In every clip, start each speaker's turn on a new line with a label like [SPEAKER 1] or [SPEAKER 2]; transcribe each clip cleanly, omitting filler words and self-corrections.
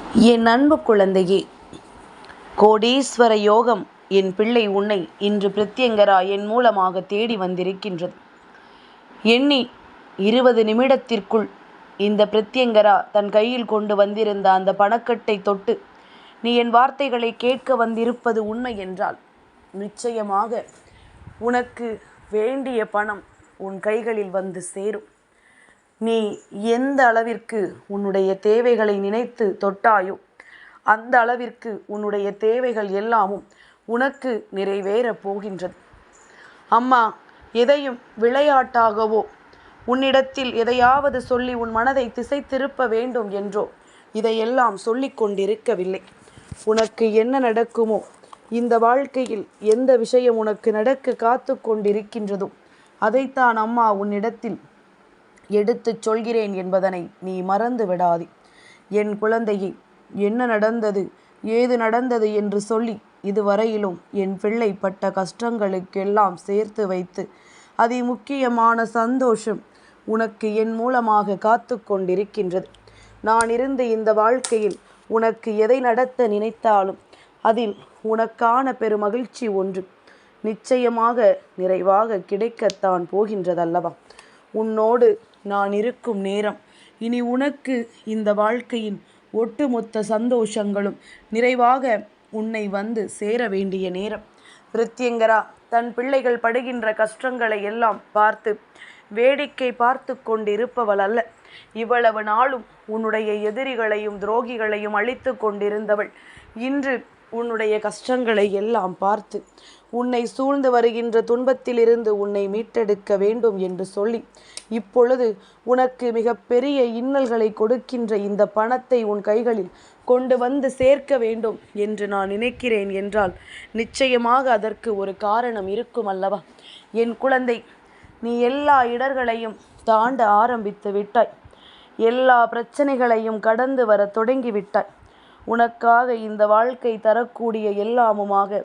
[SPEAKER 1] என் அன்பு குழந்தையே, கோடீஸ்வர யோகம் என் பிள்ளை உன்னை இன்று பிரத்யங்கரா என் மூலமாக தேடி வந்திருக்கின்றது. எண்ணி 20 நிமிடத்திற்குள் இந்த பிரத்யங்கரா தன் கையில் கொண்டு வந்திருந்த அந்த பணக்கட்டை தொட்டு நீ என் வார்த்தைகளை கேட்க வந்திருப்பது உண்மை என்றால் நிச்சயமாக உனக்கு வேண்டிய பணம் உன் கைகளில் வந்து சேரும். நீ எந்த அளவிற்கு உன்னுடைய தேவைகளை நினைத்து தொட்டாயோ அந்த அளவிற்கு உன்னுடைய தேவைகள் எல்லாமும் உனக்கு நிறைவேறப் போகின்றது. அம்மா எதையும் விளையாட்டாகவோ உன்னிடத்தில் எதையாவது சொல்லி உன் மனதை திசை திருப்ப வேண்டும் என்றோ இதையெல்லாம் சொல்லி கொண்டிருக்கவில்லை. உனக்கு என்ன நடக்குமோ, இந்த வாழ்க்கையில் எந்த விஷயம் உனக்கு நடக்க காத்து கொண்டிருக்கின்றதோ அதைத்தான் அம்மா உன்னிடத்தில் எடுத்துச் சொல்கிறேன் என்பதனை நீ மறந்து விடாதே. என் குழந்தையே, என்ன நடந்தது, ஏது நடந்தது என்று சொல்லி இதுவரையிலும் என் பிள்ளை பட்ட கஷ்டங்களுக்கெல்லாம் சேர்த்து வைத்து முக்கியமான சந்தோஷம் உனக்கு என் மூலமாக காத்து கொண்டிருக்கின்றது. நான் இருந்து இந்த வாழ்க்கையில் உனக்கு எதை நடத்த நினைத்தாலும் அதில் உனக்கான பெருமகிழ்ச்சி ஒன்று நிச்சயமாக நிறைவாக கிடைக்கத்தான் போகின்றதல்லவா? உன்னோடு நான் இருக்கும் நேரம் இனி உனக்கு இந்த வாழ்க்கையின் ஒட்டுமொத்த சந்தோஷங்களும் நிறைவாக உன்னை வந்து சேர வேண்டிய நேரம். பிரத்யங்கரா தன் பிள்ளைகள் படுகின்ற கஷ்டங்களை எல்லாம் பார்த்து வேடிக்கை பார்த்து கொண்டிருப்பவள் அல்ல. இவ்வளவு நாளும் உன்னுடைய எதிரிகளையும் துரோகிகளையும் அழித்து கொண்டிருந்தவள் இன்று உன்னுடைய கஷ்டங்களை எல்லாம் பார்த்து உன்னை சூழ்ந்து வருகின்ற துன்பத்திலிருந்து உன்னை மீட்டெடுக்க வேண்டும் என்று சொல்லி இப்பொழுது உனக்கு மிகப்பெரிய இன்னல்களை கொடுக்கின்ற இந்த பணத்தை உன் கைகளில் கொண்டு வந்து சேர்க்க வேண்டும் என்று நான் நினைக்கிறேன் என்றால் நிச்சயமாக அதற்கு ஒரு காரணம் இருக்கும் அல்லவா? என் குழந்தை, நீ எல்லா இடர்களையும் தாண்ட ஆரம்பித்து விட்டாய். எல்லா பிரச்சனைகளையும் கடந்து வர தொடங்கிவிட்டாய். உனக்காக இந்த வாழ்க்கை தரக்கூடிய எல்லாமுமாக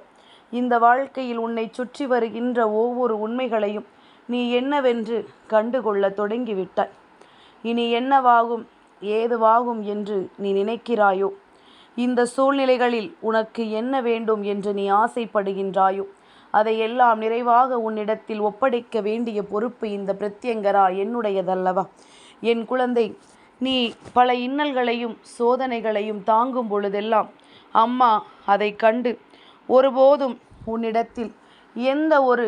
[SPEAKER 1] இந்த வாழ்க்கையில் உன்னை சுற்றி வருகின்ற ஒவ்வொரு உண்மைகளையும் நீ என்னவென்று கண்டுகொள்ள தொடங்கிவிட்டாய். இனி என்னவாகும் ஏதுவாகும் என்று நீ நினைக்கிறாயோ, இந்த சூழ்நிலைகளில் உனக்கு என்ன வேண்டும் என்று நீ ஆசைப்படுகின்றாயோ அதையெல்லாம் நிறைவாக உன்னிடத்தில் ஒப்படைக்க வேண்டிய பொறுப்பு இந்த பிரத்யங்கரா என்னுடையதல்லவா? என் குழந்தை, நீ பல இன்னல்களையும் சோதனைகளையும் தாங்கும் பொழுதெல்லாம் அம்மா அதை கண்டு ஒருபோதும் உன்னிடத்தில் எந்த ஒரு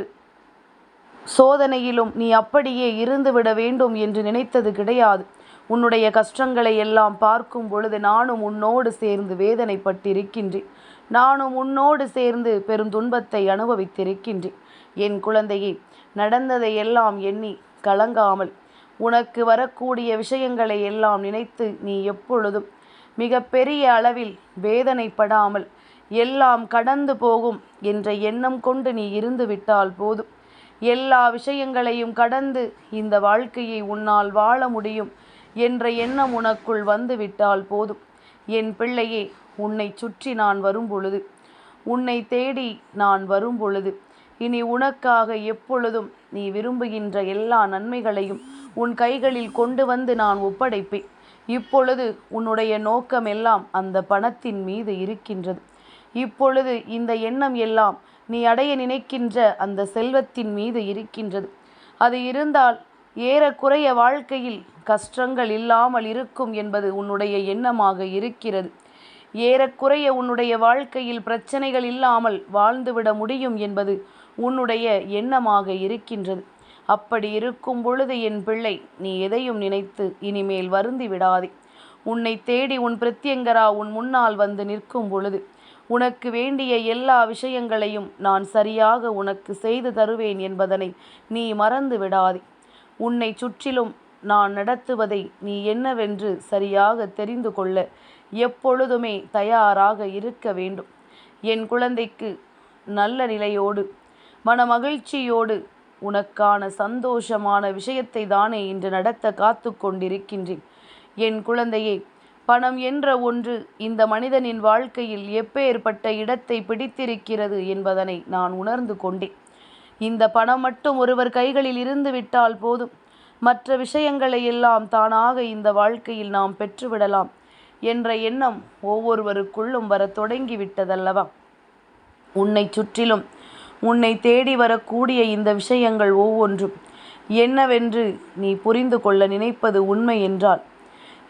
[SPEAKER 1] சோதனையிலும் நீ அப்படியே இருந்துவிட வேண்டும் என்று நினைத்தது கிடையாது. உன்னுடைய கஷ்டங்களை எல்லாம் பார்க்கும் பொழுது நானும் உன்னோடு சேர்ந்து வேதனைப்பட்டிருக்கின்றேன். நானும் உன்னோடு சேர்ந்து பெரும் துன்பத்தை அனுபவித்திருக்கின்றேன். என் குழந்தையே, நடந்ததை எல்லாம் எண்ணி கலங்காமல் உனக்கு வரக்கூடிய விஷயங்களை எல்லாம் நினைத்து நீ எப்பொழுதும் மிக பெரிய அளவில் வேதனைப்படாமல் எல்லாம் கடந்து போகும் என்ற எண்ணம் கொண்டு நீ இருந்து விட்டால் போதும். எல்லா விஷயங்களையும் கடந்து இந்த வாழ்க்கையை உன்னால் வாழ முடியும் என்ற எண்ணம் உனக்குள் வந்து விட்டால் போதும். என் பிள்ளையே, உன்னை சுற்றி நான் வரும் பொழுது, உன்னை தேடி நான் வரும் பொழுது இனி உனக்காக எப்பொழுதும் நீ விரும்புகின்ற எல்லா நன்மைகளையும் உன் கைகளில் கொண்டு வந்து நான் ஒப்படைப்பேன். இப்பொழுது உன்னுடைய நோக்கம் எல்லாம் அந்த பணத்தின் மீது இருக்கின்றது. இப்பொழுது இந்த எண்ணம் எல்லாம் நீ அடைய நினைக்கின்ற அந்த செல்வத்தின் மீது இருக்கின்றது. அது இருந்தால் ஏறக்குறைய வாழ்க்கையில் கஷ்டங்கள் இல்லாமல் இருக்கும் என்பது உன்னுடைய எண்ணமாக இருக்கிறது. ஏறக்குறைய உன்னுடைய வாழ்க்கையில் பிரச்சனைகள் இல்லாமல் வாழ்ந்துவிட முடியும் என்பது உன்னுடைய எண்ணமாக இருக்கின்றது. அப்படி இருக்கும் பொழுது என் பிள்ளை, நீ எதையும் நினைத்து இனிமேல் வருந்தி விடாதே. உன்னை தேடி உன் பிரத்யங்கரா உன் முன்னால் வந்து நிற்கும் பொழுது உனக்கு வேண்டிய எல்லா விஷயங்களையும் நான் சரியாக உனக்கு செய்து தருவேன் என்பதனை நீ மறந்து விடாதே. உன்னை சுற்றிலும் நான் நடத்துவதை நீ என்னவென்று சரியாக தெரிந்து கொள்ள எப்பொழுதுமே தயாராக இருக்க வேண்டும். என் குழந்தைக்கு நல்ல நிலையோடு மனமகிழ்ச்சியோடு உனக்கான சந்தோஷமான விஷயத்தை தானே இன்று நடத்த காத்து கொண்டிருக்கின்றேன். என் குழந்தையே, பணம் என்ற ஒன்று இந்த மனிதனின் வாழ்க்கையில் எப்பேற்பட்ட இடத்தை பிடித்திருக்கிறது என்பதனை நான் உணர்ந்து கொண்டேன். இந்த பணம் மட்டும் ஒருவர் கைகளில் இருந்து விட்டால் போதும், மற்ற விஷயங்களை எல்லாம் தானாக இந்த வாழ்க்கையில் நாம் பெற்றுவிடலாம் என்ற எண்ணம் ஒவ்வொருவருக்குள்ளும் வர தொடங்கிவிட்டதல்லவா? உன்னை சுற்றிலும் உன்னை தேடி வரக்கூடிய இந்த விஷயங்கள் ஒவ்வொன்றும் என்னவென்று நீ புரிந்து கொள்ள நினைப்பது உண்மை என்றால்,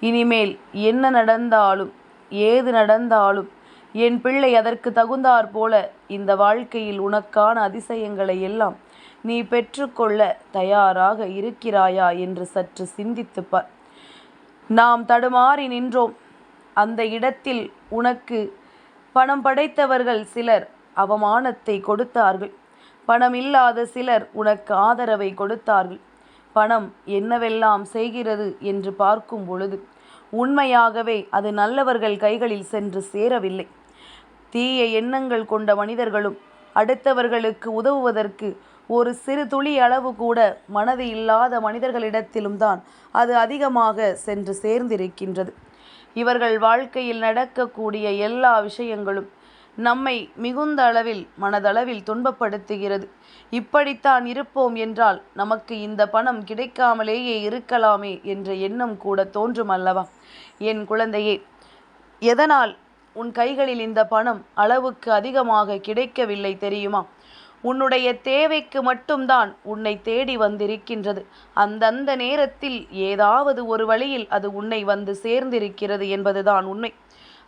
[SPEAKER 1] இனிமேல் என்ன நடந்தாலும் ஏது நடந்தாலும் என் பிள்ளை அதற்கு தகுந்தாற் போல இந்த வாழ்க்கையில் உனக்கான அதிசயங்களை எல்லாம் நீ பெற்றுக்கொள்ள தயாராக இருக்கிறாயா என்று சற்று சிந்தித்துப்பார். நாம் தடுமாறி நின்றோம். அந்த இடத்தில் உனக்கு பணம் படைத்தவர்கள் சிலர் அவமானத்தை கொடுத்தார்கள். பணம் இல்லாத சிலர் உனக்கு ஆதரவை கொடுத்தார்கள். பணம் என்னவெல்லாம் செய்கிறது என்று பார்க்கும் பொழுது உண்மையாகவே அது நல்லவர்கள் கைகளில் சென்று சேரவில்லை. தீய எண்ணங்கள் கொண்ட மனிதர்களும் அடுத்தவர்களுக்கு உதவுவதற்கு ஒரு சிறு துளி அளவு கூட மனது இல்லாத மனிதர்களிடத்திலும் தான் அது அதிகமாக சென்று சேர்ந்திருக்கின்றது. இவர்கள் வாழ்க்கையில் நடக்கக்கூடிய எல்லா விஷயங்களும் நம்மை மிகுந்த அளவில் மனதளவில் துன்பப்படுத்துகிறது. இப்படித்தான் இருப்போம் என்றால் நமக்கு இந்த பணம் கிடைக்காமலேயே இருக்கலாமே என்ற எண்ணம் கூட தோன்றும் அல்லவா? என் குழந்தையே, எதனால் உன் கைகளில் இந்த பணம் அளவுக்கு அதிகமாக கிடைக்கவில்லை தெரியுமா? உன்னுடைய தேவைக்கு மட்டும்தான் உன்னை தேடி வந்திருக்கின்றது. அந்தந்த நேரத்தில் ஏதாவது ஒரு வழியில் அது உன்னை வந்து சேர்ந்திருக்கிறது என்பதுதான் உண்மை.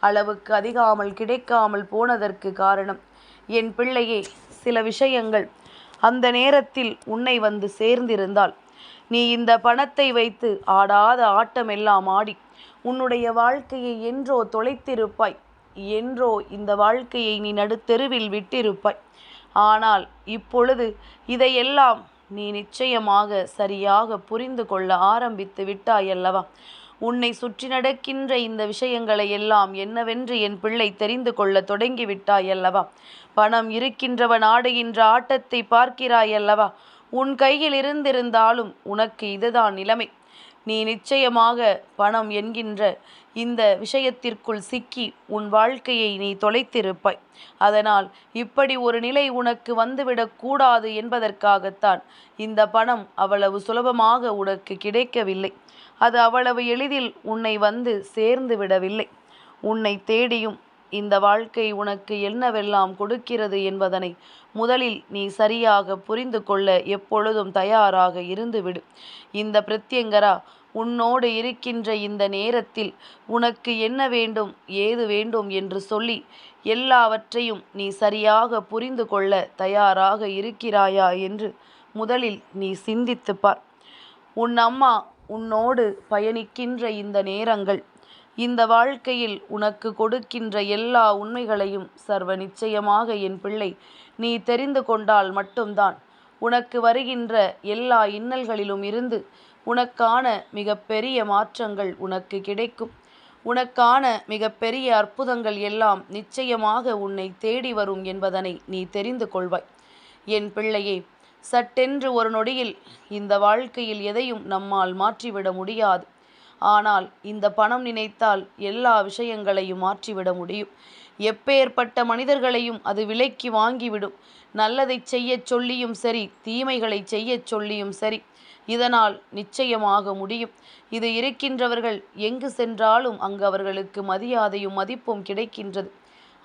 [SPEAKER 1] அளவுக்கு அதிகாமல் கிடைக்காமல் போனதற்கு காரணம், என் பிள்ளையே, சில விஷயங்கள் அந்த நேரத்தில் உன்னை வந்து சேர்ந்திருந்தால் நீ இந்த பணத்தை வைத்து ஆடாத ஆட்டமெல்லாம் ஆடி உன்னுடைய வாழ்க்கையை என்றோ தொலைத்திருப்பாய். என்றோ இந்த வாழ்க்கையை நீ நடுத்தெருவில் விட்டிருப்பாய். ஆனால் இப்பொழுது இதையெல்லாம் நீ நிச்சயமாக சரியாக புரிந்து கொள்ள ஆரம்பித்து விட்டாயல்லவா? உன்னை சுற்றி நடக்கின்ற இந்த விஷயங்களை எல்லாம் என்னவென்று என் பிள்ளை தெரிந்து கொள்ள தொடங்கிவிட்டாயல்லவா? பணம் இருக்கின்றவன் ஆடுகின்ற ஆட்டத்தை பார்க்கிறாயல்லவா? உன் கையில் இருந்திருந்தாலும் உனக்கு இதுதான் நிலைமை. நீ நிச்சயமாக பணம் என்கின்ற இந்த விஷயத்திற்குள் சிக்கி உன் வாழ்க்கையை நீ தொலைத்திருப்பாய். அதனால் இப்படி ஒரு நிலை உனக்கு வந்துவிடக்கூடாது என்பதற்காகத்தான் இந்த பணம் அவ்வளவு சுலபமாக உனக்கு கிடைக்கவில்லை. அது அவ்வளவு எளிதில் உன்னை வந்து சேர்ந்து விடவில்லை. உன்னை தேடியும் இந்த வாழ்க்கை உனக்கு என்னவெல்லாம் கொடுக்கிறது என்பதனை முதலில் நீ சரியாக புரிந்து கொள்ள எப்பொழுதும் தயாராக இருந்துவிடு. இந்த பிரத்யங்கரா உன்னோடு இருக்கின்ற இந்த நேரத்தில் உனக்கு என்ன வேண்டும் ஏது வேண்டும் என்று சொல்லி எல்லாவற்றையும் நீ சரியாக புரிந்து கொள்ள தயாராக இருக்கிறாயா என்று முதலில் நீ சிந்தித்து பார். உன் அம்மா உன்னோடு பயணிக்கின்ற இந்த நேரங்கள் இந்த வாழ்க்கையில் உனக்கு கொடுக்கின்ற எல்லா உண்மைகளையும் சர்வ நிச்சயமாக என் பிள்ளை நீ தெரிந்து கொண்டால் மட்டும்தான் உனக்கு வருகின்ற எல்லா இன்னல்களிலும் இருந்து உனக்கான மிகப்பெரிய மாற்றங்கள் உனக்கு கிடைக்கும். உனக்கான மிகப்பெரிய அற்புதங்கள் எல்லாம் நிச்சயமாக உன்னை தேடி வரும் என்பதனை நீ தெரிந்து கொள்வாய். என் பிள்ளையே, சட்டென்று ஒரு நொடியில் இந்த வாழ்க்கையில் எதையும் நம்மால் மாற்றிவிட முடியாது. ஆனால் இந்த பணம் நினைத்தால் எல்லா விஷயங்களையும் மாற்றிவிட முடியும். எப்பேற்பட்ட மனிதர்களையும் அது விலைக்கு வாங்கிவிடும். நல்லதை செய்யச் சொல்லியும் சரி, தீமைகளை செய்யச் சொல்லியும் சரி, இதனால் நிச்சயமாக முடியும். இது இருக்கின்றவர்கள் எங்கு சென்றாலும் அங்கு அவர்களுக்கு மரியாதையும் மதிப்பும் கிடைக்கின்றது.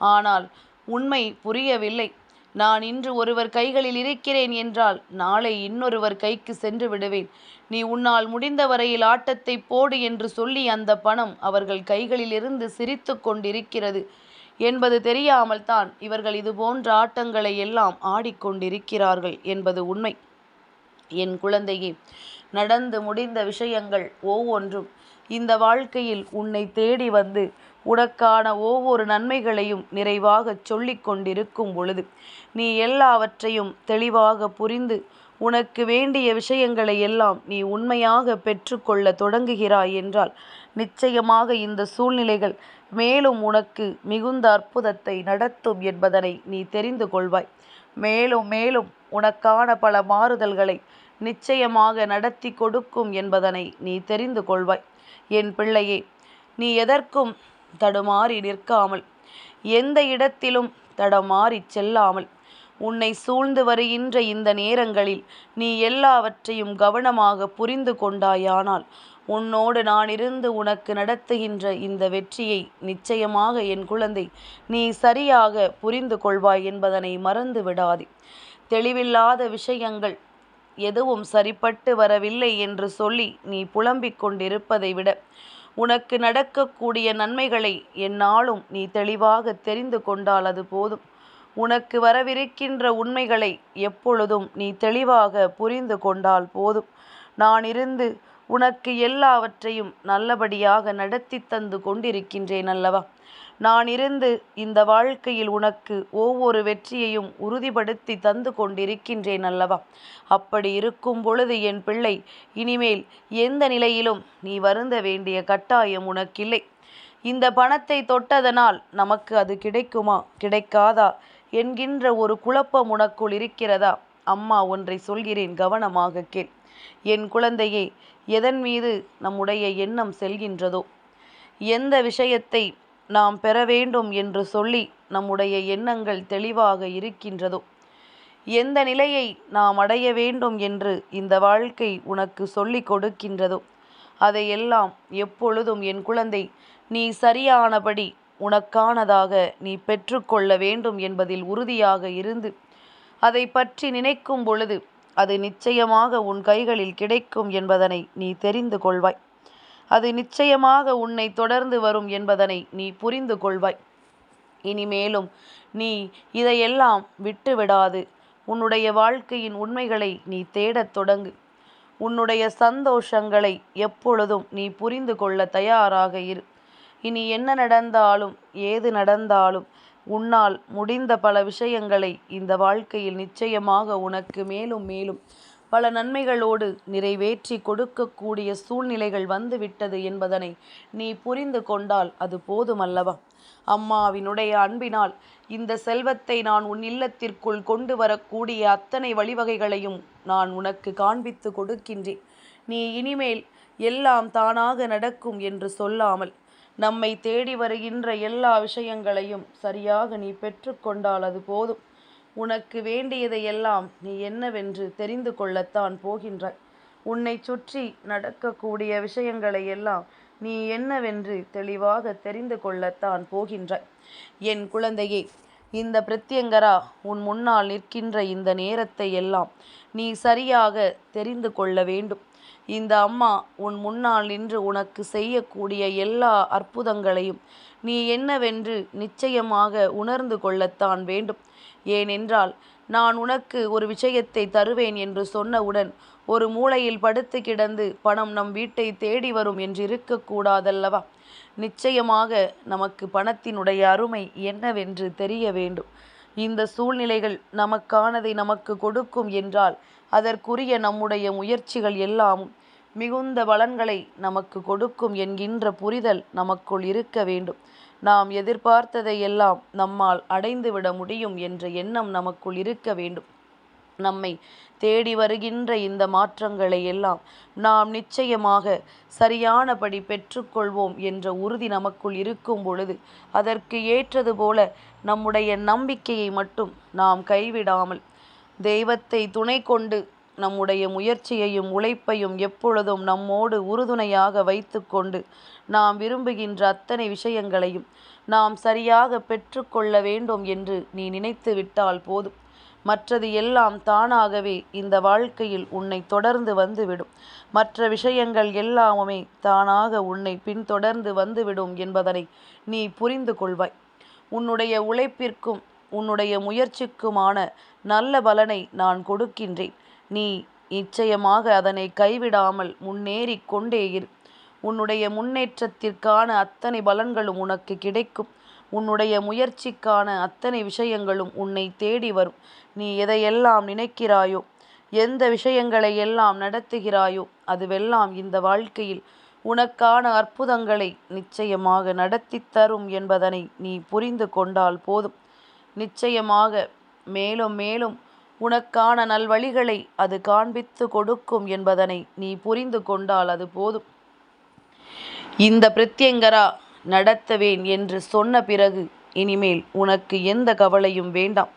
[SPEAKER 1] ஆனால் உண்மை புரியவில்லை. நான் இன்று ஒருவர் கைகளில் இருக்கிறேன் என்றால் நாளை இன்னொருவர் கைக்கு சென்று விடுவேன். நீ உன்னால் முடிந்த வரையில் ஆட்டத்தை போடு என்று சொல்லி அந்த பணம் அவர்கள் கைகளிலிருந்து சிரித்து கொண்டிருக்கிறது என்பது தெரியாமல் தான் இவர்கள் இது போன்ற ஆட்டங்களை எல்லாம் ஆடிக்கொண்டிருக்கிறார்கள் என்பது உண்மை. என் குழந்தையே, நடந்து முடிந்த விஷயங்கள் ஒவ்வொன்றும் இந்த வாழ்க்கையில் உன்னை தேடி வந்து உனக்கான ஒவ்வொரு நன்மைகளையும் நிறைவாக சொல்லி கொண்டிருக்கும் பொழுது நீ எல்லாவற்றையும் தெளிவாக புரிந்து உனக்கு வேண்டிய விஷயங்களை எல்லாம் நீ உண்மையாக பெற்றுக்கொள்ள தொடங்குகிறாய் என்றால் நிச்சயமாக இந்த சூழ்நிலைகள் மேலும் உனக்கு மிகுந்த அற்புதத்தை நடத்தும் என்பதனை நீ தெரிந்து கொள்வாய். மேலும் மேலும் உனக்கான பல மாறுதல்களை நிச்சயமாக நடத்தி கொடுக்கும் என்பதனை நீ தெரிந்து கொள்வாய். என் பிள்ளையே, நீ எதற்கும் தடுமாறி நிற்காமல், எந்த இடத்திலும் தடமாறி செல்லாமல், உன்னை சூழ்ந்து வருகின்ற இந்த நேரங்களில் நீ எல்லாவற்றையும் கவனமாக புரிந்து கொண்டாயானால் உன்னோடு நான் இருந்து உனக்கு நடத்துகின்ற இந்த வெற்றியை நிச்சயமாக என் குழந்தை நீ சரியாக புரிந்து கொள்வாய் என்பதனை மறந்து விடாதே. தெளிவில்லாத விஷயங்கள் எதுவும் சரிப்பட்டு வரவில்லை என்று சொல்லி நீ புலம்பிக் கொண்டிருப்பதை விட உனக்கு நடக்கக்கூடிய நன்மைகளை எந்நாளும் நீ தெளிவாக தெரிந்து கொண்டால் அது போதும். உனக்கு வரவிருக்கின்ற உண்மைகளை எப்பொழுதும் நீ தெளிவாக புரிந்து கொண்டால் போதும். நான் இருந்து உனக்கு எல்லாவற்றையும் நல்லபடியாக நடத்தி தந்து கொண்டிருக்கின்றேன் அல்லவா? நான் இருந்து இந்த வாழ்க்கையில் உனக்கு ஒவ்வொரு வெற்றியையும் உறுதிப்படுத்தி தந்து கொண்டிருக்கின்றேன் அல்லவா? அப்படி இருக்கும் பொழுது என் பிள்ளை, இனிமேல் எந்த நிலையிலும் நீ வருந்த வேண்டிய கட்டாயம் உனக்கில்லை. இந்த பணத்தை தொட்டதனால் நமக்கு அது கிடைக்குமா கிடைக்காதா என்கின்ற ஒரு குழப்பம் உனக்குள் இருக்கிறதா? அம்மா ஒன்றை சொல்கிறேன், கவனமாக கேள். என் குழந்தையே, எதன் மீது நம்முடைய எண்ணம் செல்கின்றதோ, எந்த விஷயத்தை நாம் பெற வேண்டும் என்று சொல்லி நம்முடைய எண்ணங்கள் தெளிவாக இருக்கின்றதோ, எந்த நிலையை நாம் அடைய வேண்டும் என்று இந்த வாழ்க்கை உனக்கு சொல்லிக் கொடுக்கின்றதோ, அதையெல்லாம் எப்பொழுதும் என் குழந்தை நீ சரியானபடி உனக்கானதாக நீ பெற்றுக்கொள்ள வேண்டும் என்பதில் உறுதியாக இருந்து அதை பற்றி நினைக்கும் பொழுது அது நிச்சயமாக உன் கைகளில் கிடைக்கும் என்பதனை நீ தெரிந்து கொள்வாய். அது நிச்சயமாக உன்னை தொடர்ந்து வரும் என்பதனை நீ புரிந்து கொள்வாய். இனிமேலும் நீ இதையெல்லாம் விட்டுவிடாது உன்னுடைய வாழ்க்கையின் உண்மைகளை நீ தேடத் தொடங்கு. உன்னுடைய சந்தோஷங்களை எப்பொழுதும் நீ புரிந்து கொள்ள தயாராக இரு. இனி என்ன நடந்தாலும் ஏது நடந்தாலும் உன்னால் முடிந்த பல விஷயங்களை இந்த வாழ்க்கையில் நிச்சயமாக உனக்கு மேலும் மேலும் பல நன்மைகளோடு நிறைவேற்றி கொடுக்கக்கூடிய சூழ்நிலைகள் வந்துவிட்டது என்பதனை நீ புரிந்து கொண்டால் அது போதுமல்லவா? அம்மாவினுடைய அன்பினால் இந்த செல்வத்தை நான் உன் இல்லத்திற்குள் கொண்டு வரக்கூடிய அத்தனை வழிவகைகளையும் நான் உனக்கு காண்பித்து கொடுக்கின்றேன். நீ இனிமேல் எல்லாம் தானாக நடக்கும் என்று சொல்லாமல் நம்மை தேடி வருகின்ற எல்லா விஷயங்களையும் சரியாக நீ பெற்றுக்கொண்டால் அது போதும். உனக்கு வேண்டியதையெல்லாம் நீ என்னவென்று தெரிந்து கொள்ளத்தான் போகின்றாய். உன்னை சுற்றி நடக்கக்கூடிய விஷயங்களை எல்லாம் நீ என்னவென்று தெளிவாக தெரிந்து கொள்ளத்தான் போகின்றாய். என் குழந்தையே, இந்த பிரத்யங்கரா உன் முன்னால் நிற்கின்ற இந்த நேரத்தை எல்லாம் நீ சரியாக தெரிந்து கொள்ள வேண்டும். இந்த அம்மா உன் முன்னால் நின்று உனக்கு செய்யக்கூடிய எல்லா அற்புதங்களையும் நீ என்னவென்று நிச்சயமாக உணர்ந்து கொள்ளத்தான் வேண்டும். ஏனென்றால் நான் உனக்கு ஒரு விஷயத்தை தருவேன் என்று சொன்னவுடன் ஒரு மூலையில் படுத்து கிடந்து பணம் நம் வீட்டை தேடி வரும் என்று இருக்கக்கூடாதல்லவா? நிச்சயமாக நமக்கு பணத்தினுடைய அருமை என்னவென்று தெரிய வேண்டும். இந்த சூழ்நிலைகள் நமக்கானதை நமக்கு கொடுக்கும் என்றால் அதற்குரிய நம்முடைய முயற்சிகள் எல்லாமும் மிகுந்த பலன்களை நமக்கு கொடுக்கும் என்கின்ற புரிதல் நமக்குள் இருக்க வேண்டும். நாம் எதிர்பார்த்ததை எல்லாம் நம்மால் அடைந்துவிட முடியும் என்ற எண்ணம் நமக்குள் இருக்க வேண்டும். நம்மை தேடி வருகின்ற இந்த மாற்றங்களை எல்லாம் நாம் நிச்சயமாக சரியானபடி பெற்றுக்கொள்வோம் என்ற உறுதி நமக்குள் இருக்கும் பொழுது அதற்கு ஏற்றது போல நம்முடைய நம்பிக்கையை மட்டும் நாம் கைவிடாமல் தெய்வத்தை துணை கொண்டு நம்முடைய முயற்சியையும் உழைப்பையும் எப்பொழுதும் நம்மோடு உறுதுணையாக வைத்து கொண்டு நாம் விரும்புகின்ற அத்தனை விஷயங்களையும் நாம் சரியாக பெற்றுக்கொள்ள வேண்டும் என்று நீ நினைத்து விட்டால் போதும். மற்றது எல்லாம் தானாகவே இந்த வாழ்க்கையில் உன்னை தொடர்ந்து வந்துவிடும். மற்ற விஷயங்கள் எல்லாமே தானாக உன்னை பின்தொடர்ந்து வந்துவிடும் என்பதனை நீ புரிந்து கொள்வாய். உன்னுடைய உழைப்பிற்கும் உன்னுடைய முயற்சிக்குமான நல்ல பலனை நான் கொடுக்கின்றேன். நீ நிச்சயமாக அதனை கைவிடாமல் முன்னேறி கொண்டே இரு. உன்னுடைய முன்னேற்றத்திற்கான அத்தனை பலன்களும் உனக்கு கிடைக்கும். உன்னுடைய முயற்சிக்கான அத்தனை விஷயங்களும் உன்னை தேடி வரும். நீ எதையெல்லாம் நினைக்கிறாயோ, எந்த விஷயங்களை எல்லாம் நடத்துகிறாயோ, அதுவெல்லாம் இந்த வாழ்க்கையில் உனக்கான அற்புதங்களை நிச்சயமாக நடத்தி தரும் என்பதனை நீ புரிந்து கொண்டால் போதும். நிச்சயமாக மேலும் மேலும் உனக்கான நல்வழிகளை அது காண்பித்து கொடுக்கும் என்பதனை நீ புரிந்து கொண்டால் அது போதும். இந்த பிரத்யங்கரா நடத்துவேன் என்று சொன்ன பிறகு இனிமேல் உனக்கு எந்த கவலையும் வேண்டாம்.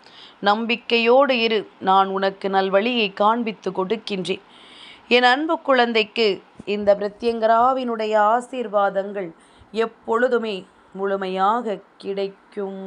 [SPEAKER 1] நம்பிக்கையோடு இரு. நான் உனக்கு நல்வழியை காண்பித்து கொடுக்கின்றேன். என் அன்பு குழந்தைக்கு இந்த பிரத்யங்கராவினுடைய ஆசீர்வாதங்கள் எப்பொழுதுமே முழுமையாக கிடைக்கும்.